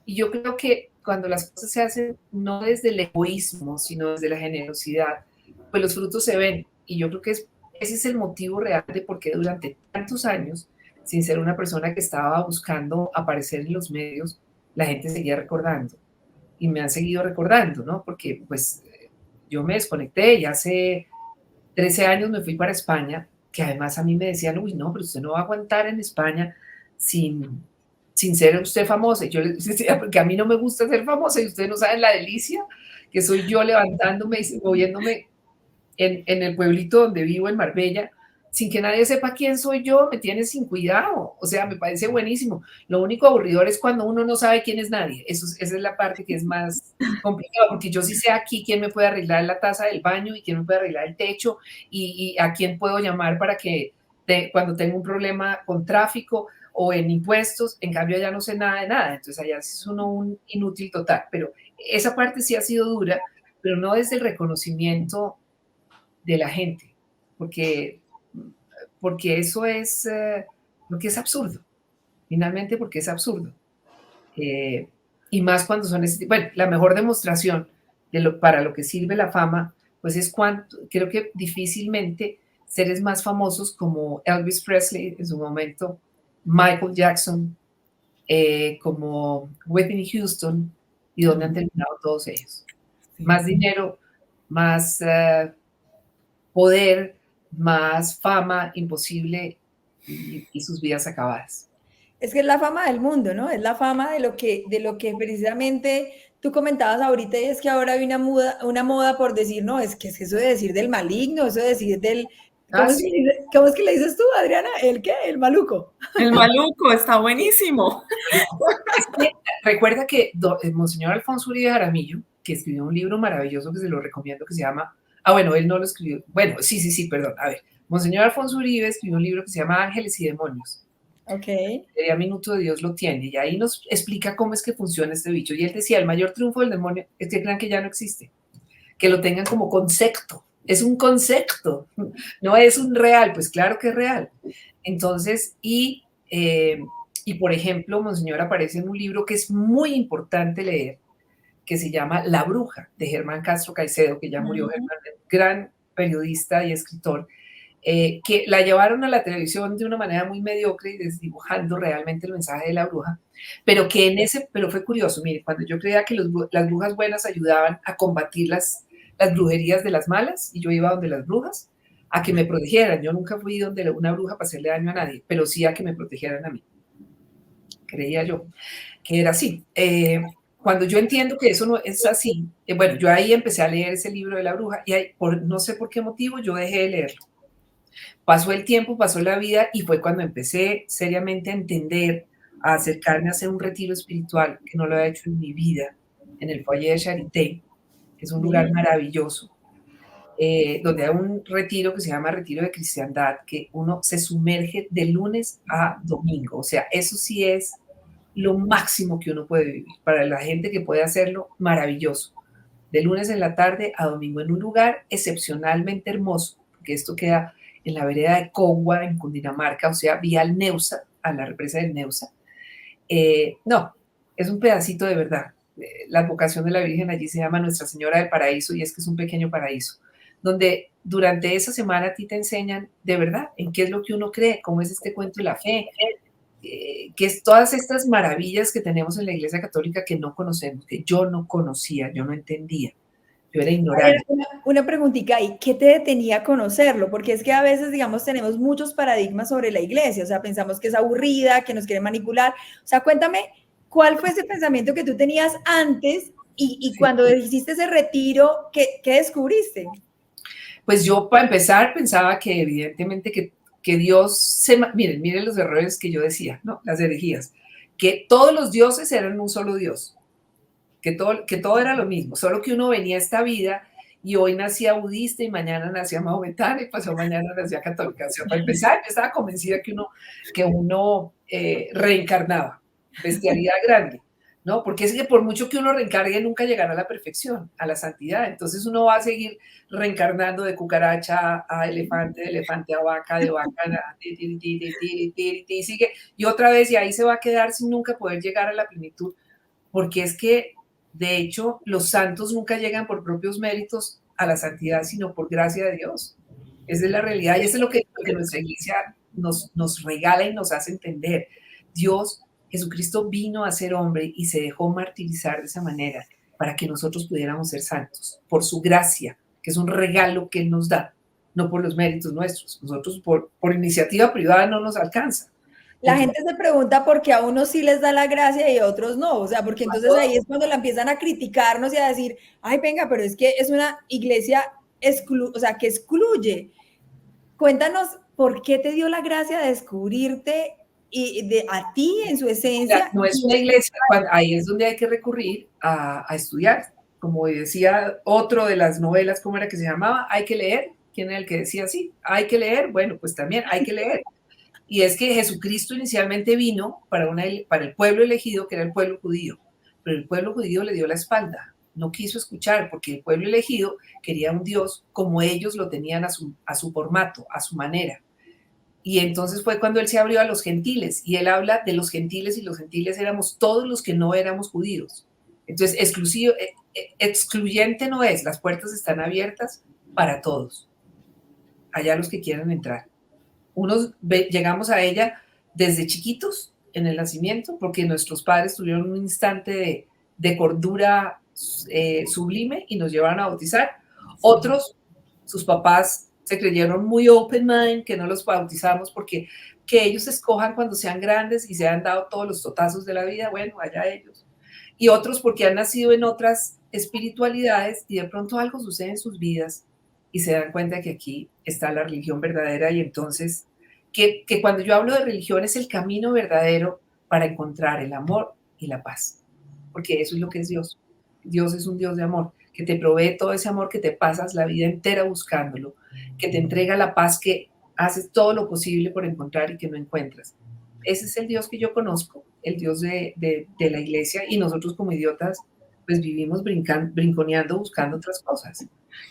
Y yo creo que cuando las cosas se hacen no desde el egoísmo, sino desde la generosidad, pues los frutos se ven. Y yo creo que ese es el motivo real de por qué durante tantos años, sin ser una persona que estaba buscando aparecer en los medios, la gente seguía recordando. Y me han seguido recordando, ¿no? Porque pues yo me desconecté y hace 13 años me fui para España, que además a mí me decían, uy, no, pero usted no va a aguantar en España sin ser usted famosa. Y yo les decía, porque a mí no me gusta ser famosa y ustedes no saben la delicia que soy yo levantándome y moviéndome en el pueblito donde vivo, en Marbella, sin que nadie sepa quién soy yo, me tiene sin cuidado. O sea, me parece buenísimo. Lo único aburridor es cuando uno no sabe quién es nadie. Esa es la parte que es más complicada, porque yo sí sé aquí quién me puede arreglar la taza del baño y quién me puede arreglar el techo y a quién puedo llamar para que cuando tengo un problema con tráfico o en impuestos, en cambio allá no sé nada de nada, entonces allá es uno un inútil total, pero esa parte sí ha sido dura, pero no desde el reconocimiento de la gente, porque, porque eso es, porque es absurdo, finalmente porque es absurdo. Eh, y más cuando son, bueno, la mejor demostración para lo que sirve la fama, pues es cuánto, creo que difícilmente seres más famosos como Elvis Presley en su momento, Michael Jackson, como Whitney Houston, y dónde han terminado todos ellos. Más dinero, más poder, más fama imposible y sus vidas acabadas. Es que es la fama del mundo, ¿no? Es la fama de lo que precisamente tú comentabas ahorita, y es que ahora hay una moda por decir, no, es eso de decir del maligno, eso de decir del... Sí. ¿Cómo es que le dices tú, Adriana? ¿El qué? El maluco. El maluco, está buenísimo. Es que, recuerda que Monseñor Alfonso Uribe Jaramillo, que escribió un libro maravilloso que se lo recomiendo, que se llama, bueno, él no lo escribió, bueno, sí, perdón, a ver, Monseñor Alfonso Uribe escribió un libro que se llama Ángeles y Demonios. Ok. El minuto de Dios lo tiene, y ahí nos explica cómo es que funciona este bicho. Y él decía, el mayor triunfo del demonio es que crean que ya no existe, que lo tengan como concepto. Es un concepto, no es un real, pues claro que es real. Entonces, y por ejemplo, Monseñor aparece en un libro que es muy importante leer, que se llama La Bruja, de Germán Castro Caicedo, que ya murió, Germán, gran periodista y escritor. que la llevaron a la televisión de una manera muy mediocre y desdibujando realmente el mensaje de la bruja, pero fue curioso, mire, cuando yo creía que las brujas buenas ayudaban a combatir las brujerías de las malas, y yo iba donde las brujas, a que me protegieran. Yo nunca fui donde una bruja para hacerle daño a nadie, pero sí a que me protegieran a mí. Creía yo que era así. Cuando yo entiendo que eso no es así, bueno, yo ahí empecé a leer ese libro de la bruja y no sé por qué motivo yo dejé de leerlo. Pasó el tiempo, pasó la vida y fue cuando empecé seriamente a entender, a acercarme a hacer un retiro espiritual que no lo había hecho en mi vida, en el Foyer de Charité. Es un lugar maravilloso, donde hay un retiro que se llama Retiro de Cristiandad, que uno se sumerge de lunes a domingo. O sea, eso sí es lo máximo que uno puede vivir. Para la gente que puede hacerlo, maravilloso. De lunes en la tarde a domingo en un lugar excepcionalmente hermoso, porque esto queda en la vereda de Cogua, en Cundinamarca, o sea, vía al Neusa, a la represa del Neusa. No, es un pedacito de verdad. La advocación de la Virgen allí se llama Nuestra Señora del Paraíso, y es que es un pequeño paraíso, donde durante esa semana a ti te enseñan de verdad en qué es lo que uno cree, cómo es este cuento de la fe, que es todas estas maravillas que tenemos en la Iglesia Católica que no conocemos, que yo no conocía, yo no entendía, yo era ignorante. Una preguntita ahí, ¿qué te detenía a conocerlo? Porque es que a veces, digamos, tenemos muchos paradigmas sobre la iglesia, o sea, pensamos que es aburrida, que nos quiere manipular. O sea, cuéntame, ¿cuál fue ese pensamiento que tú tenías antes y cuando hiciste ese retiro, ¿qué descubriste? Pues yo, para empezar, pensaba que evidentemente que Dios miren los errores que yo decía, ¿no? Las herejías, que todos los dioses eran un solo Dios, que todo era lo mismo, solo que uno venía a esta vida y hoy nacía budista y mañana nacía maometana y pasó mañana nacía católica. O sea, para empezar, yo estaba convencida que uno reencarnaba, bestialidad grande, ¿no? Porque es que por mucho que uno reencargue, nunca llegará a la perfección, a la santidad. Entonces uno va a seguir reencarnando de cucaracha a elefante, de elefante a vaca, de vaca a y sigue, y otra vez, y ahí se va a quedar sin nunca poder llegar a la plenitud, porque es que de hecho, los santos nunca llegan por propios méritos a la santidad, sino por gracia de Dios. Esa es la realidad y eso es lo que nuestra iglesia nos regala y nos hace entender. Dios, Jesucristo vino a ser hombre y se dejó martirizar de esa manera para que nosotros pudiéramos ser santos, por su gracia, que es un regalo que Él nos da, no por los méritos nuestros. Nosotros por iniciativa privada no nos alcanza. La gente se pregunta por qué a unos sí les da la gracia y a otros no, o sea, porque entonces ahí es cuando la empiezan a criticarnos y a decir, ay, venga, pero es que es una iglesia que excluye. Cuéntanos, ¿por qué te dio la gracia de descubrirte a ti en su esencia? No es una iglesia, ahí es donde hay que recurrir a estudiar. Como decía otro de las novelas, ¿cómo era que se llamaba? Hay que leer. ¿Quién era el que decía así? Hay que leer. Bueno, pues también hay que leer. Y es que Jesucristo inicialmente vino para el pueblo elegido, que era el pueblo judío, pero el pueblo judío le dio la espalda, no quiso escuchar, porque el pueblo elegido quería un Dios como ellos lo tenían a su formato, a su manera. Y entonces fue cuando él se abrió a los gentiles, y él habla de los gentiles, y los gentiles éramos todos los que no éramos judíos. Entonces, excluyente no es, las puertas están abiertas para todos, allá los que quieran entrar. Unos llegamos a ella desde chiquitos en el nacimiento, porque nuestros padres tuvieron un instante de cordura sublime y nos llevaron a bautizar. Otros, sus papás se creyeron muy open mind, que no los bautizamos porque que ellos escojan cuando sean grandes y se han dado todos los totazos de la vida, bueno, allá ellos. Y otros porque han nacido en otras espiritualidades y de pronto algo sucede en sus vidas y se dan cuenta que aquí está la religión verdadera, y entonces que cuando yo hablo de religión es el camino verdadero para encontrar el amor y la paz, porque eso es lo que es Dios. Dios es un Dios de amor, que te provee todo ese amor, que te pasas la vida entera buscándolo, que te entrega la paz, que haces todo lo posible por encontrar y que no encuentras. Ese es el Dios que yo conozco, el Dios de la iglesia, y nosotros como idiotas pues vivimos brinconeando buscando otras cosas.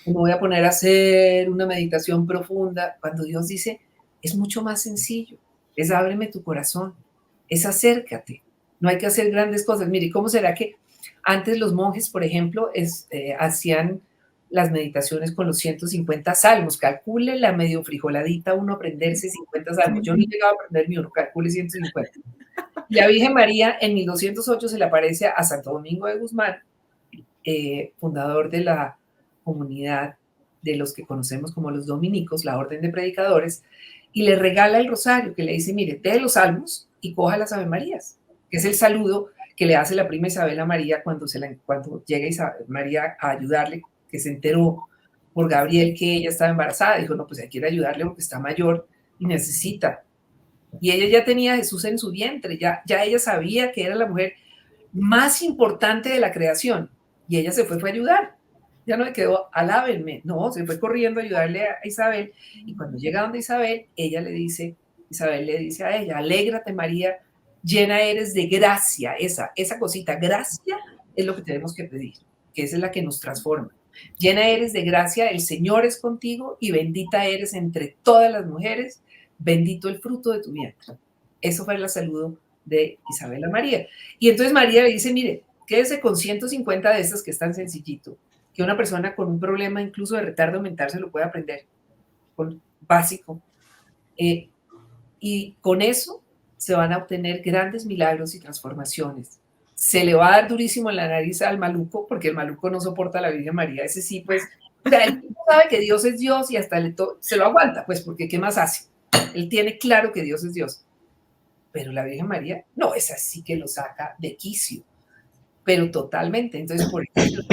Me voy a poner a hacer una meditación profunda cuando Dios dice, es mucho más sencillo, es ábreme tu corazón, es acércate, no hay que hacer grandes cosas. Mire, ¿cómo será que antes los monjes, por ejemplo, hacían las meditaciones con los 150 salmos. Calcule la medio frijoladita uno aprenderse 50 salmos. Yo no he llegado a aprender ni uno, calcule 150. La Virgen María en 1208 se le aparece a Santo Domingo de Guzmán, fundador de la comunidad de los que conocemos como los dominicos, la orden de predicadores, y le regala el rosario, que le dice, mire, dé los salmos y coja las Ave Marías, que es el saludo que le hace la prima Isabel a María cuando llega Isabel María a ayudarle, que se enteró por Gabriel que ella estaba embarazada. Dijo, no, pues hay que ir a ayudarle porque está mayor y necesita. Y ella ya tenía a Jesús en su vientre, ya ella sabía que era la mujer más importante de la creación. Y ella se fue a ayudar. Ya no le quedó, alábenme. No, se fue corriendo a ayudarle a Isabel. Y cuando llega donde Isabel le dice a ella, alégrate María, llena eres de gracia. Esa cosita, gracia es lo que tenemos que pedir, que esa es la que nos transforma. Llena eres de gracia, el Señor es contigo y bendita eres entre todas las mujeres, bendito el fruto de tu vientre. Eso fue el saludo de Isabel a María. Y entonces María le dice, mire, quédese con 150 de estas que es tan sencillito, que una persona con un problema incluso de retardo mental se lo puede aprender, con básico. Y con eso se van a obtener grandes milagros y transformaciones. Se le va a dar durísimo en la nariz al maluco, porque el maluco no soporta a la Virgen María. Ese sí, pues, o sea, él sabe que Dios es Dios y hasta se lo aguanta, pues, porque ¿qué más hace? Él tiene claro que Dios es Dios. Pero la Virgen María, no, esa sí que lo saca de quicio, pero totalmente. Entonces, por ejemplo,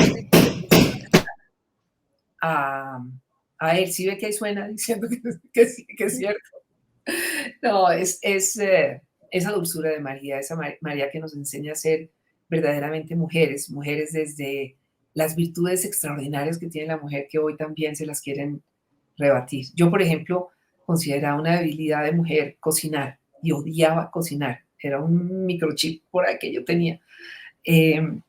a él, sí ve que ahí suena diciendo que es cierto. No, es esa dulzura de María, esa María que nos enseña a ser verdaderamente mujeres desde las virtudes extraordinarias que tiene la mujer, que hoy también se las quieren rebatir. Yo, por ejemplo, consideraba una debilidad de mujer cocinar y odiaba cocinar. Era un microchip por ahí que yo tenía. Y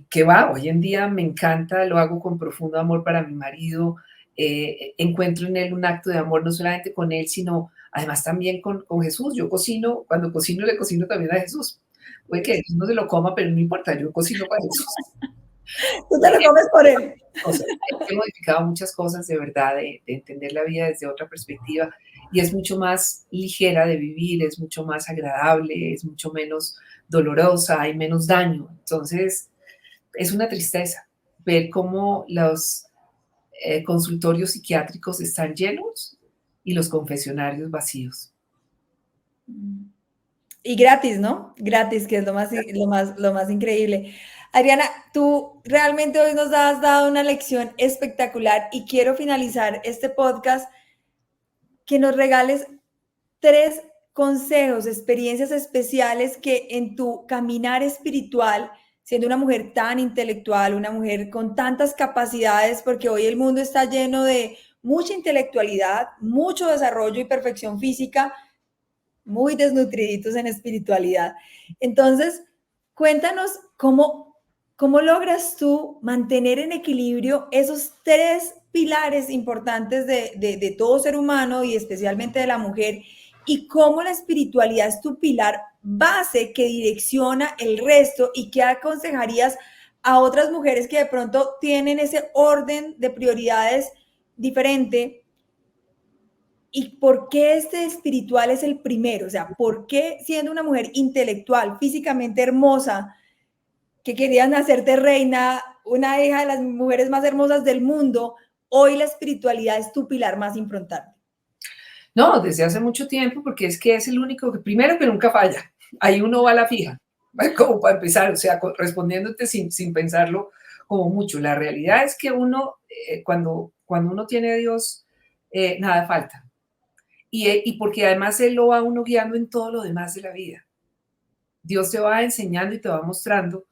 que va, hoy en día me encanta, lo hago con profundo amor para mi marido, encuentro en él un acto de amor no solamente con él, sino además también con Jesús. Yo cocino, cuando cocino le cocino también a Jesús. Puede que Jesús no se lo coma, pero no importa, yo cocino para Jesús. Tú te lo comes por él. He modificado muchas cosas de verdad, de entender la vida desde otra perspectiva, y es mucho más ligera de vivir, es mucho más agradable, es mucho menos dolorosa, hay menos daño. Entonces, es una tristeza ver cómo los consultorios psiquiátricos están llenos y los confesionarios vacíos. Y gratis, ¿no? Gratis, que es lo más increíble. Adriana, tú realmente hoy nos has dado una lección espectacular y quiero finalizar este podcast que nos regales 3 consejos, experiencias especiales que en tu caminar espiritual, siendo una mujer tan intelectual, una mujer con tantas capacidades, porque hoy el mundo está lleno de mucha intelectualidad, mucho desarrollo y perfección física, muy desnutriditos en espiritualidad. Entonces, cuéntanos cómo logras tú mantener en equilibrio esos 3 pilares importantes de todo ser humano y especialmente de la mujer, y cómo la espiritualidad es tu pilar base que direcciona el resto, y qué aconsejarías a otras mujeres que de pronto tienen ese orden de prioridades diferente. ¿Y por qué este espiritual es el primero? O sea, ¿por qué siendo una mujer intelectual, físicamente hermosa, que querías hacerte reina, una hija de las mujeres más hermosas del mundo, hoy la espiritualidad es tu pilar más importante? No, desde hace mucho tiempo, porque es que es el único que, primero, que nunca falla. Ahí uno va a la fija, como para empezar, o sea, respondiéndote sin pensarlo como mucho. La realidad es que uno, cuando uno tiene a Dios, nada falta. Y porque además Él lo va a uno guiando en todo lo demás de la vida. Dios te va enseñando y te va mostrando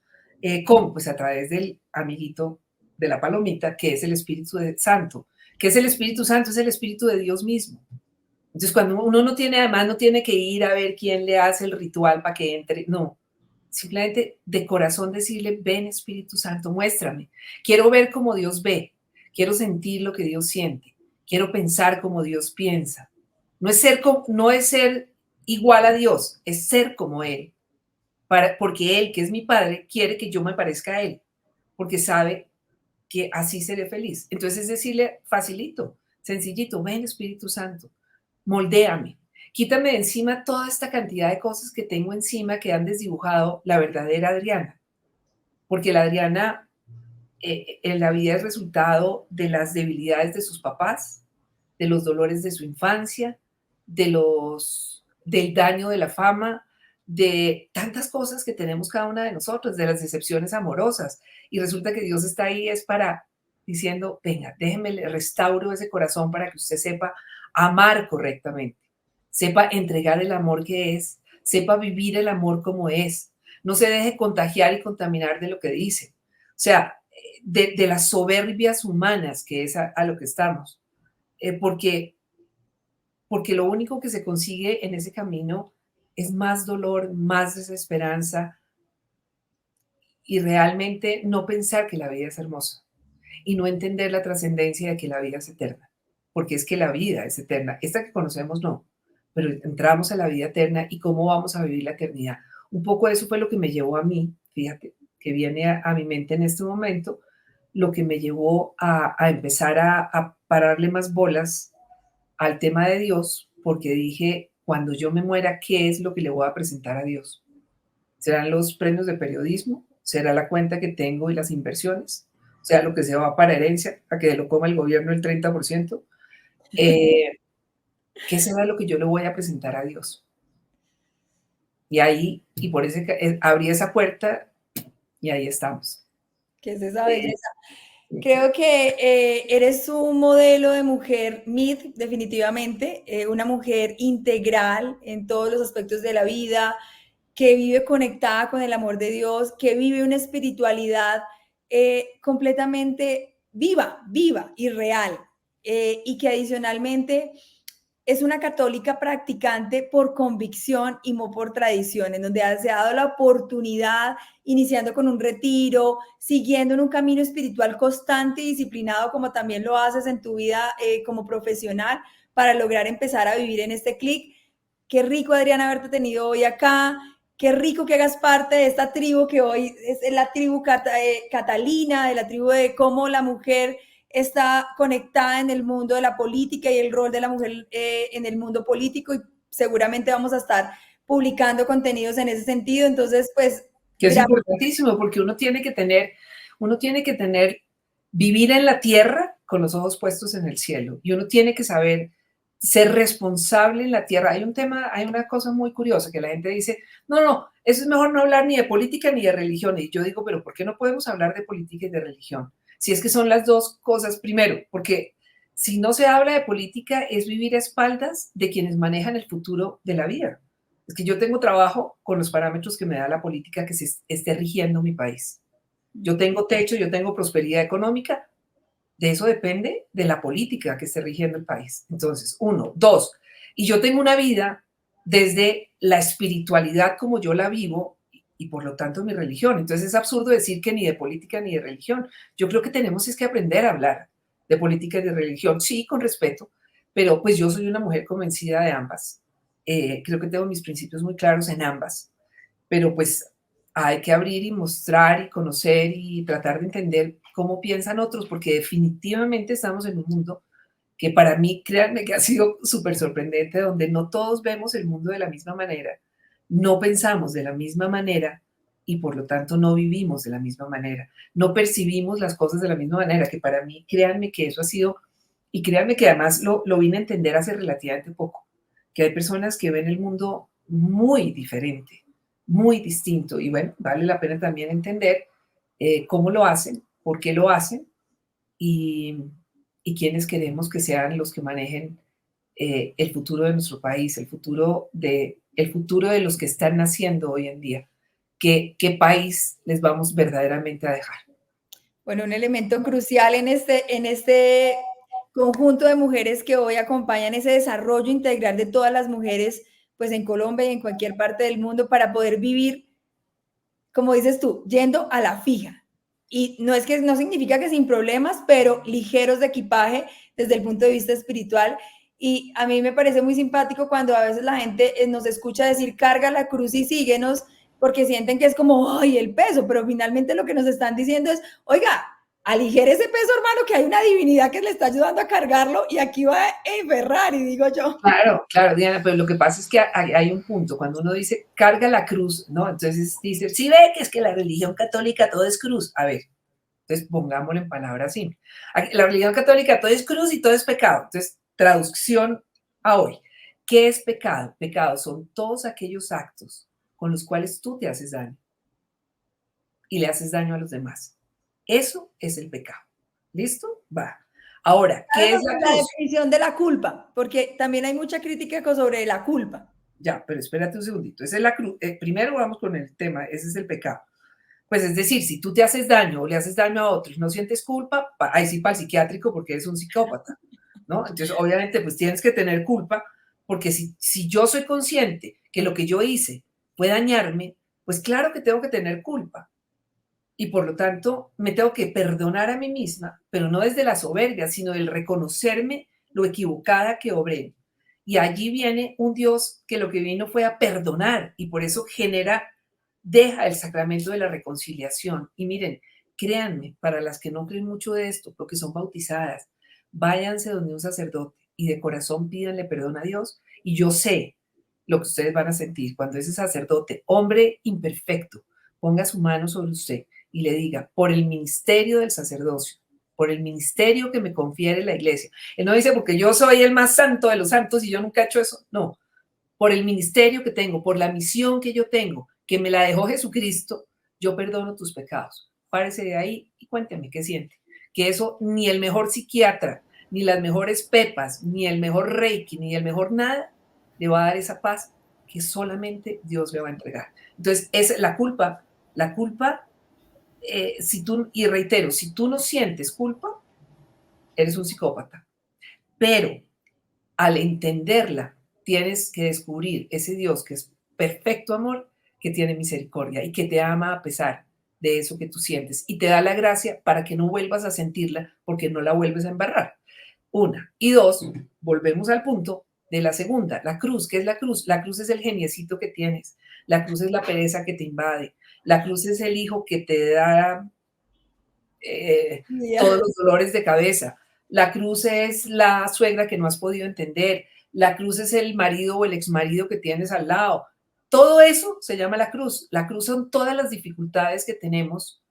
cómo, pues a través del amiguito de la palomita, que es el Espíritu Santo. ¿Qué es el Espíritu Santo? Es el Espíritu de Dios mismo. Entonces, cuando uno no tiene que ir a ver quién le hace el ritual para que entre, no. Simplemente de corazón decirle, ven Espíritu Santo, muéstrame. Quiero ver cómo Dios ve, quiero sentir lo que Dios siente, quiero pensar como Dios piensa. No es ser igual a Dios, es ser como Él. Porque Él, que es mi Padre, quiere que yo me parezca a Él, porque sabe que así seré feliz. Entonces es decirle facilito, sencillito, ven Espíritu Santo, moldéame, quítame de encima toda esta cantidad de cosas que tengo encima que han desdibujado la verdadera Adriana, porque la Adriana en la vida es resultado de las debilidades de sus papás, de los dolores de su infancia, del daño de la fama, de tantas cosas que tenemos cada una de nosotros, de las decepciones amorosas. Y resulta que Dios está ahí es para diciendo, venga, déjeme, le restauro ese corazón para que usted sepa amar correctamente, sepa entregar el amor que es, sepa vivir el amor como es, no se deje contagiar y contaminar de lo que dice. O sea, de las soberbias humanas que es a lo que estamos. Porque lo único que se consigue en ese camino es más dolor, más desesperanza y realmente no pensar que la vida es hermosa y no entender la trascendencia de que la vida es eterna, porque es que la vida es eterna. Esta que conocemos no, pero entramos a la vida eterna y cómo vamos a vivir la eternidad. Un poco de eso fue lo que me llevó a mí, fíjate, que viene a mi mente en este momento, lo que me llevó a empezar a pararle más bolas al tema de Dios, porque dije, cuando yo me muera, ¿qué es lo que le voy a presentar a Dios? ¿Serán los premios de periodismo? ¿Será la cuenta que tengo y las inversiones? O sea, lo que se va para herencia, a que lo coma el gobierno el 30%. ¿Qué será lo que yo le voy a presentar a Dios? Y ahí, y por eso abrí esa puerta y ahí estamos. ¿Qué es esa belleza? Creo que eres un modelo de mujer MID, definitivamente, una mujer integral en todos los aspectos de la vida, que vive conectada con el amor de Dios, que vive una espiritualidad completamente viva y real, y que adicionalmente es una católica practicante por convicción y no por tradición, en donde se ha dado la oportunidad, iniciando con un retiro, siguiendo en un camino espiritual constante y disciplinado, como también lo haces en tu vida como profesional, para lograr empezar a vivir en este clic. Qué rico, Adriana, haberte tenido hoy acá. Qué rico que hagas parte de esta tribu que hoy es la tribu catalina, de la tribu de cómo la mujer está conectada en el mundo de la política y el rol de la mujer en el mundo político, y seguramente vamos a estar publicando contenidos en ese sentido. Entonces, pues... Que es importantísimo, porque uno tiene que tener, vivir en la tierra con los ojos puestos en el cielo, y uno tiene que saber ser responsable en la tierra. Hay una cosa muy curiosa que la gente dice, no, eso es mejor no hablar ni de política ni de religión. Y yo digo, pero ¿por qué no podemos hablar de política y de religión? Si es que son las dos cosas, primero, porque si no se habla de política es vivir a espaldas de quienes manejan el futuro de la vida. Es que yo tengo trabajo con los parámetros que me da la política que se esté rigiendo mi país. Yo tengo techo, yo tengo prosperidad económica. De eso depende de la política que esté rigiendo el país. Entonces, 1, 2, y yo tengo una vida desde la espiritualidad como yo la vivo y por lo tanto mi religión. Entonces es absurdo decir que ni de política ni de religión. Yo creo que tenemos es que aprender a hablar de política y de religión, sí, con respeto, pero pues yo soy una mujer convencida de ambas. Creo que tengo mis principios muy claros en ambas, pero pues hay que abrir y mostrar y conocer y tratar de entender cómo piensan otros, porque definitivamente estamos en un mundo que para mí, créanme que ha sido súper sorprendente, donde no todos vemos el mundo de la misma manera, no pensamos de la misma manera y por lo tanto no vivimos de la misma manera, no percibimos las cosas de la misma manera, que para mí, créanme que eso ha sido, y créanme que además lo vine a entender hace relativamente poco, que hay personas que ven el mundo muy diferente, muy distinto, y bueno, vale la pena también entender cómo lo hacen, por qué lo hacen y quiénes queremos que sean los que manejen el futuro de nuestro país, el futuro de los que están naciendo hoy en día. ¿Qué país les vamos verdaderamente a dejar? Bueno, un elemento crucial en este conjunto de mujeres que hoy acompañan ese desarrollo integral de todas las mujeres, pues en Colombia y en cualquier parte del mundo, para poder vivir, como dices tú, yendo a la fija. Y no significa que sin problemas, pero ligeros de equipaje desde el punto de vista espiritual. Y a mí me parece muy simpático cuando a veces la gente nos escucha decir, carga la cruz y síguenos, porque sienten que es como, ¡ay, el peso! Pero finalmente lo que nos están diciendo es, oiga, aligere ese peso, hermano, que hay una divinidad que le está ayudando a cargarlo y aquí va a Ferrari, digo yo. Claro, claro, Diana, pero lo que pasa es que hay un punto, cuando uno dice carga la cruz, ¿no? Entonces dice, sí ve que es que la religión católica todo es cruz. A ver, entonces pongámoslo en palabras simples. La religión católica todo es cruz y todo es pecado. Entonces, traducción a hoy. ¿Qué es pecado? Pecado son todos aquellos actos con los cuales tú te haces daño y le haces daño a los demás. Eso es el pecado. ¿Listo? Va. Ahora, ¿qué es la cruz? La definición de la culpa, porque también hay mucha crítica sobre la culpa. Ya, pero espérate un segundito. Esa es la cruz. Primero vamos con el tema, ese es el pecado. Pues es decir, si tú te haces daño o le haces daño a otros, no sientes culpa, ahí sí para el psiquiátrico porque eres un psicópata, ¿no? Entonces, obviamente, pues tienes que tener culpa, porque si yo soy consciente que lo que yo hice fue dañarme, pues claro que tengo que tener culpa. Y por lo tanto, me tengo que perdonar a mí misma, pero no desde la soberbia, sino del reconocerme lo equivocada que obré. Y allí viene un Dios que lo que vino fue a perdonar y por eso deja el sacramento de la reconciliación. Y miren, créanme, para las que no creen mucho de esto, porque son bautizadas, váyanse donde un sacerdote y de corazón pídanle perdón a Dios. Y yo sé lo que ustedes van a sentir cuando ese sacerdote, hombre imperfecto, ponga su mano sobre usted y le diga, por el ministerio del sacerdocio, por el ministerio que me confiere la iglesia. Él no dice porque yo soy el más santo de los santos y yo nunca he hecho eso. No, por el ministerio que tengo, por la misión que yo tengo, que me la dejó Jesucristo, yo perdono tus pecados. Párese de ahí y cuénteme qué siente. Que eso ni el mejor psiquiatra, ni las mejores pepas, ni el mejor reiki, ni el mejor nada, le va a dar esa paz que solamente Dios le va a entregar. Entonces, es la culpa, y reitero, si tú no sientes culpa, eres un psicópata. Pero al entenderla, tienes que descubrir ese Dios que es perfecto amor, que tiene misericordia y que te ama a pesar de eso que tú sientes y te da la gracia para que no vuelvas a sentirla porque no la vuelves a embarrar. Una. Y dos, volvemos al punto de la segunda, la cruz. ¿Qué es la cruz? La cruz es el geniecito que tienes, la cruz es la pereza que te invade, la cruz es el hijo que te da todos los dolores de cabeza. La cruz es la suegra que no has podido entender. La cruz es el marido o el exmarido que tienes al lado. Todo eso se llama la cruz. La cruz son todas las dificultades que tenemos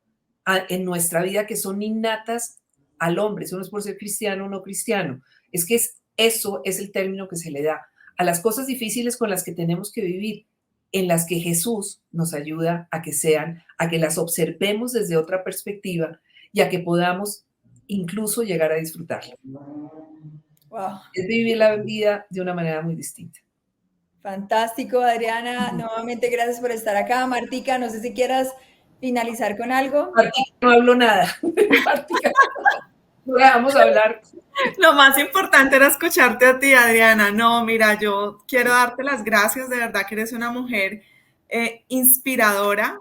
en nuestra vida que son innatas al hombre. Eso no es por ser cristiano o no cristiano. Es que eso es el término que se le da a las cosas difíciles con las que tenemos que vivir, en las que Jesús nos ayuda a que las observemos desde otra perspectiva y a que podamos incluso llegar a disfrutarla. Wow. Es vivir la vida de una manera muy distinta. Fantástico, Adriana. Nuevamente, gracias por estar acá. Martica, no sé si quieras finalizar con algo. Martica, no hablo nada. Martica, no dejamos hablar. Lo más importante era escucharte a ti, Adriana. No, mira, yo quiero darte las gracias, de verdad que eres una mujer inspiradora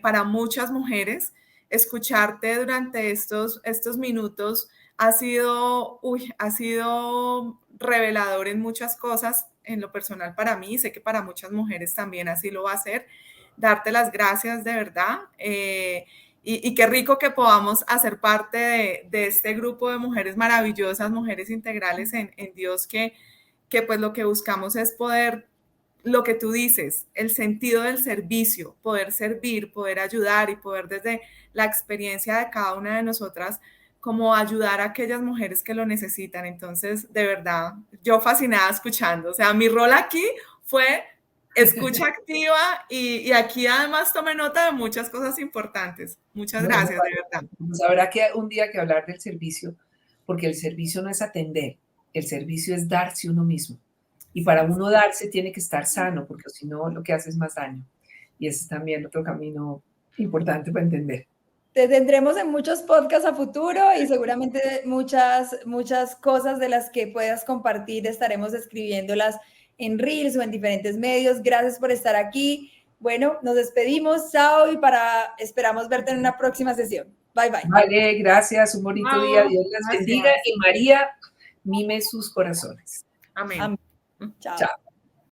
para muchas mujeres. Escucharte durante estos minutos ha sido revelador en muchas cosas, en lo personal para mí, sé que para muchas mujeres también así lo va a ser. Darte las gracias, de verdad. Y qué rico que podamos hacer parte de este grupo de mujeres maravillosas, mujeres integrales en Dios, que pues lo que buscamos es poder, lo que tú dices, el sentido del servicio, poder servir, poder ayudar y poder desde la experiencia de cada una de nosotras como ayudar a aquellas mujeres que lo necesitan. Entonces, de verdad, yo fascinada escuchando. O sea, mi rol aquí fue escucha activa y aquí además tomé nota de muchas cosas importantes. Muchas gracias, de verdad. Pues habrá que un día que hablar del servicio, porque el servicio no es atender, el servicio es darse uno mismo. Y para uno darse tiene que estar sano, porque si no lo que hace es más daño. Y ese es también otro camino importante para entender. Te tendremos en muchos podcasts a futuro y seguramente muchas cosas de las que puedas compartir estaremos escribiéndolas en Reels o en diferentes medios. Gracias por estar aquí. Bueno, nos despedimos. Chao y esperamos verte en una próxima sesión. Bye, bye. Vale, gracias. Un bonito día. Dios les bendiga y María mime sus corazones. Amén. Amén. Chao. Chao.